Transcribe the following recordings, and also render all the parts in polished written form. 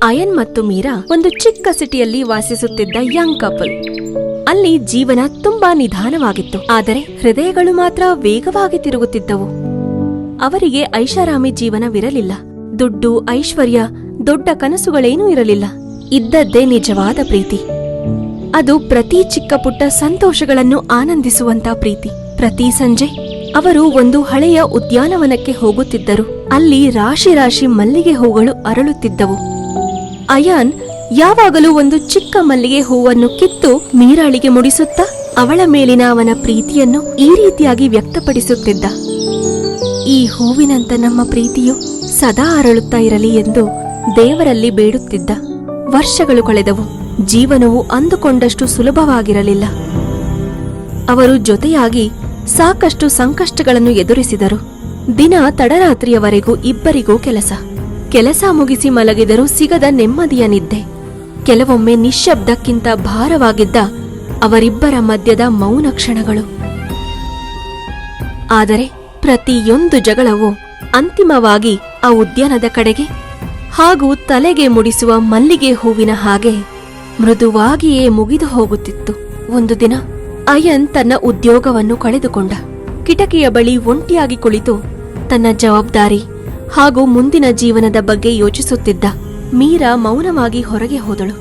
Iron ಮತ್ತು ಮೀರಾ ಒಂದು ಚಿಕ್ಕ ಸಿಟಿಯಲ್ಲಿ ವಾಸಿಸುತ್ತಿದ್ದ ಯಂಗ್ ಕಪಲ್. ಅಲ್ಲಿ ಜೀವನ ತುಂಬಾ ನಿಧಾನವಾಗಿತ್ತು, ಆದರೆ ಹೃದಯಗಳು ಮಾತ್ರ ವೇಗವಾಗಿ ತಿರುಗುತ್ತಿದ್ದವು. ಅವರಿಗೆ ಐಷಾರಾಮಿ ಜೀವನವಿರಲಿಲ್ಲ. ದುಡ್ಡು, ಐಶ್ವರ್ಯ, ದೊಡ್ಡ ಕನಸುಗಳೇನೂ ಇರಲಿಲ್ಲ. ಇದ್ದದ್ದೇ ನಿಜವಾದ ಪ್ರೀತಿ. ಅದು ಪ್ರತಿ ಚಿಕ್ಕ ಪುಟ್ಟ ಸಂತೋಷಗಳನ್ನು ಆನಂದಿಸುವಂತ ಪ್ರೀತಿ. ಪ್ರತಿ ಸಂಜೆ ಅವರು ಒಂದು ಹಳೆಯ ಉದ್ಯಾನವನಕ್ಕೆ ಹೋಗುತ್ತಿದ್ದರು. ಅಲ್ಲಿ ರಾಶಿ ರಾಶಿ ಮಲ್ಲಿಗೆ ಹೂಗಳು ಅರಳುತ್ತಿದ್ದವು. ಅಯಾನ್ ಯಾವಾಗಲೂ ಒಂದು ಚಿಕ್ಕ ಮಲ್ಲಿಗೆ ಹೂವನ್ನು ಕಿತ್ತು ಮೀರಾಳಿಗೆ ಮುಡಿಸುತ್ತಾ ಅವಳ ಮೇಲಿನ ಅವನ ಪ್ರೀತಿಯನ್ನು ಈ ರೀತಿಯಾಗಿ ವ್ಯಕ್ತಪಡಿಸುತ್ತಿದ್ದ. ಈ ಹೂವಿನಂತ ನಮ್ಮ ಪ್ರೀತಿಯು ಸದಾ ಅರಳುತ್ತಾ ಇರಲಿ ಎಂದು ದೇವರಲ್ಲಿ ಬೇಡುತ್ತಿದ್ದ. ವರ್ಷಗಳು ಕಳೆದವು. ಜೀವನವು ಅಂದುಕೊಂಡಷ್ಟು ಸುಲಭವಾಗಿರಲಿಲ್ಲ. ಅವರು ಜೊತೆಯಾಗಿ ಸಾಕಷ್ಟು ಸಂಕಷ್ಟಗಳನ್ನು ಎದುರಿಸಿದರು. ದಿನ ತಡರಾತ್ರಿಯವರೆಗೂ ಇಬ್ಬರಿಗೂ ಕೆಲಸ ಮುಗಿಸಿ ಮಲಗಿದರೂ ಸಿಗದ ನೆಮ್ಮದಿಯ ನಿದ್ದೆ. ಕೆಲವೊಮ್ಮೆ ನಿಶ್ಶಬ್ದಕ್ಕಿಂತ ಭಾರವಾಗಿದ್ದ ಅವರಿಬ್ಬರ ಮಧ್ಯದ ಮೌನ ಕ್ಷಣಗಳು. ಆದರೆ ಪ್ರತಿಯೊಂದು ಜಗಳವೂ ಅಂತಿಮವಾಗಿ ಆ ಉದ್ಯಾನದ ಕಡೆಗೆ ಹಾಗೂ ತಲೆಗೆ ಮುಡಿಸುವ ಮಲ್ಲಿಗೆ ಹೂವಿನ ಹಾಗೆ ಮೃದುವಾಗಿಯೇ ಮುಗಿದು ಹೋಗುತ್ತಿತ್ತು. ಒಂದು ದಿನ ಅಯನ್ ತನ್ನ ಉದ್ಯೋಗವನ್ನು ಕಳೆದುಕೊಂಡ. ಕಿಟಕಿಯ ಬಳಿ ಒಂಟಿಯಾಗಿ ಕುಳಿತು ತನ್ನ ಜವಾಬ್ದಾರಿ ಹಾಗೂ ಮುಂದಿನ ಜೀವನದ ಬಗ್ಗೆ ಯೋಚಿಸುತ್ತಿದ್ದ. ಮೀರಾ ಮೌನವಾಗಿ ಹೊರಗೆ ಹೋದಳು.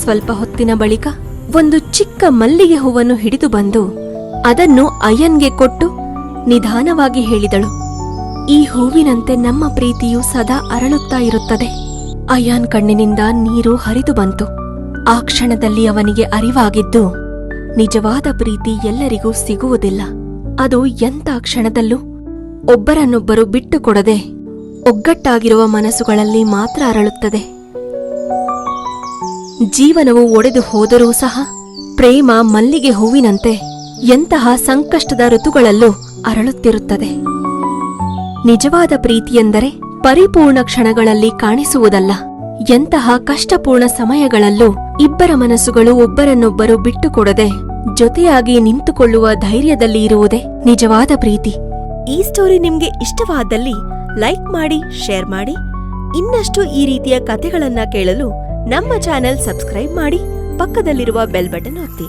ಸ್ವಲ್ಪ ಹೊತ್ತಿನ ಬಳಿಕ ಒಂದು ಚಿಕ್ಕ ಮಲ್ಲಿಗೆ ಹೂವನ್ನು ಹಿಡಿದು ಬಂದು ಅದನ್ನು ಅಯನ್ಗೆ ಕೊಟ್ಟು ನಿಧಾನವಾಗಿ ಹೇಳಿದಳು, ಈ ಹೂವಿನಂತೆ ನಮ್ಮ ಪ್ರೀತಿಯು ಸದಾ ಅರಳುತ್ತಾ ಇರುತ್ತದೆ. ಅಯಾನ್ ಕಣ್ಣಿನಿಂದ ನೀರು ಹರಿದು ಬಂತು. ಆ ಕ್ಷಣದಲ್ಲಿ ಅವನಿಗೆ ಅರಿವಾಗಿದ್ದು, ನಿಜವಾದ ಪ್ರೀತಿ ಎಲ್ಲರಿಗೂ ಸಿಗುವುದಿಲ್ಲ. ಅದು ಎಂಥ ಕ್ಷಣದಲ್ಲೂ ಒಬ್ಬರನ್ನೊಬ್ಬರು ಬಿಟ್ಟುಕೊಡದೆ ಒಗ್ಗಟ್ಟಾಗಿರುವ ಮನಸ್ಸುಗಳಲ್ಲಿ ಮಾತ್ರ ಅರಳುತ್ತದೆ. ಜೀವನವು ಒಡೆದು ಹೋದರೂ ಸಹ ಪ್ರೇಮ ಮಲ್ಲಿಗೆ ಹೂವಿನಂತೆ ಎಂತಹ ಸಂಕಷ್ಟದ ಋತುಗಳಲ್ಲೂ ಅರಳುತ್ತಿರುತ್ತದೆ. ನಿಜವಾದ ಪ್ರೀತಿಯೆಂದರೆ ಪರಿಪೂರ್ಣ ಕ್ಷಣಗಳಲ್ಲಿ ಕಾಣಿಸುವುದಲ್ಲ. ಎಂತಹ ಕಷ್ಟಪೂರ್ಣ ಸಮಯಗಳಲ್ಲೂ ಇಬ್ಬರ ಮನಸ್ಸುಗಳು ಒಬ್ಬರನ್ನೊಬ್ಬರು ಬಿಟ್ಟುಕೊಡದೆ ಜೊತೆಯಾಗಿ ನಿಂತುಕೊಳ್ಳುವ ಧೈರ್ಯದಲ್ಲಿ ಇರುವುದೇ ನಿಜವಾದ ಪ್ರೀತಿ. ಈ ಸ್ಟೋರಿ ನಿಮ್ಗೆ ಇಷ್ಟವಾದಲ್ಲಿ ಲೈಕ್ ಮಾಡಿ, ಶೇರ್ ಮಾಡಿ. ಇನ್ನಷ್ಟು ಈ ರೀತಿಯ ಕಥೆಗಳನ್ನ ಕೇಳಲು ನಮ್ಮ ಚಾನೆಲ್ ಸಬ್ಸ್ಕ್ರೈಬ್ ಮಾಡಿ, ಪಕ್ಕದಲ್ಲಿರುವ ಬೆಲ್ ಬಟನ್ ಒತ್ತಿ.